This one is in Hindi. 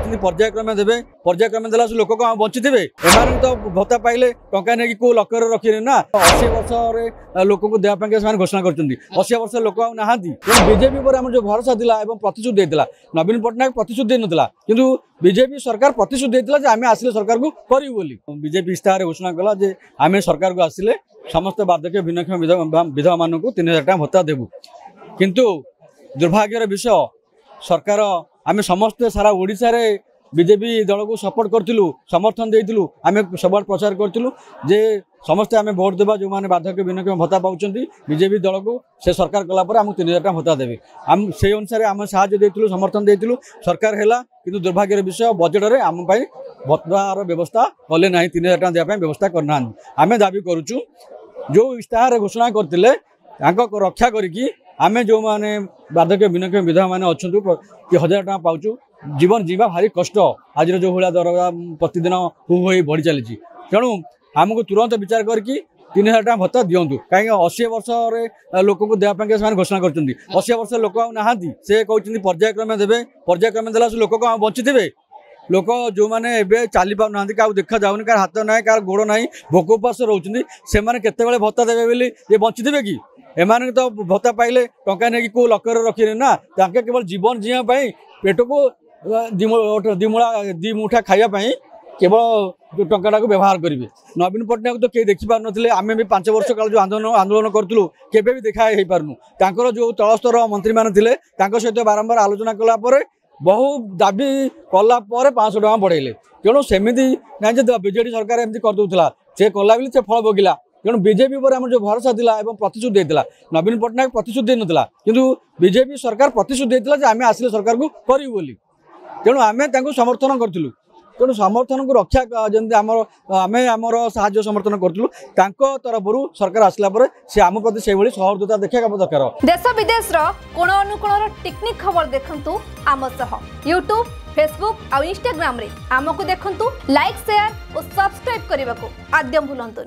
कहते पर्यायक्रमे देवे पर्यायक्रमे देला लोक कौन बंची थे एम तो भत्ता पाइले टंका नहीं कौ लकर रखिए ना 80 वर्ष लोक को देवाई घोषणा कर 80 वर्ष लोक ना बीजेपी पर आम जो भरोसा था प्रतिश्रुति देता नवीन पट्टनायक प्रतिश्रुति दे ना कि बीजेपी सरकार प्रतिश्रुति देता आम आसिले सरकार को करूँ बोली बीजेपी इस्ताहार घोषणा कला आम सरकार को आसिले समस्त बार्धक्य भिन्नक्षम विधवा मान 3000 टଙ୍କା भत्ता देवु किंतु दुर्भाग्यर विषय सरकार आम समस्ते सारा ओडिशा रे बीजेपी दल को सपोर्ट करूँ समर्थन देलु आम सब प्रचार करूँ जे समस्ते आम भोट देवा जो मैंने बार्धक्य भिन्नक्षम भत्ता पाँच बीजेपी दल को से सरकार कलापर आमको 3000 टଙ୍କା भत्ता देवे आम से अनुसार आम साहय देलु समर्थन देलु सरकार है कि दुर्भाग्यर विषय बजेट में आम भत्तार व्यवस्था कले ना 3000 टଙ୍କା देवाई व्यवस्था करना आम दाबी करुचु जो इस्ताहार घोषणा करते रक्षा करी आम जो मैंने बार्धक्य भिन्नक्षम विधवा मैंने अच्छा 1000 टଙ୍କା पाचु जीवन जीवा भारी कष्ट आज जो भाया दर प्रतिदिन हु बढ़ी चली तेणु आमको तुरंत विचार करके 3000 टଙ୍କା भत्ता दिंतु कहीं 80 वर्ष लोक को देवाई घोषणा कर 80 वर्ष लोक ना से कहते पर्यायक्रमे देवे पर्यायक्रमे देला लोक कौन बंची थे लोक जो मैंने चली पार ना क्या देखा जाऊनी कार हाथ ना कार गोड़ ना भोक उपास रोचे से केते भत्ता देवे बोली ये बंची थे कि एम तो भत्ता पाइले टंका नहीं कौ लकर रखिए ना केवल जीवन जीवाई पेट को दिमुठा खावाई केवल टंका को व्यवहार करेंगे नवीन पट्टनायक तो कई देखी पार ना आम भी 5 वर्ष काल जो आंदोलन करूँ केवे भी देखा हो पार्नु जो तलस्तर मंत्री मैंने सहित बारंबार आलोचना कलापर बहु दाबी कलापर 500 टଙ୍କା बढ़ेले तेणु सेमती ना बीजेडी सरकार एमती करदूला से कला से फल भोगिला तेणु बीजेपी पर आम जो भरोसा था प्रतिश्रुति देता नवीन पट्टनायक प्रतिश्रुति दे ना कि बीजेपी सरकार प्रतिश्रुति देता आम आसिले सरकार को करूँ बोली तेणु आम समर्थन करूँ तेणु समर्थन को रक्षा जमी आम साहाय्य समर्थन करूँ तरफ सरकार आसला से आम प्रति से सहृदयता देखा दरकार देश विदेश कोण अनुकोण टेक्निक खबर देखंतु आम सह यूट्यूब फेसबुक और इंस्टाग्राम रे आमको देखंतु लाइक शेयर और सब्सक्राइब करने को आद्यम भूलंतुनि।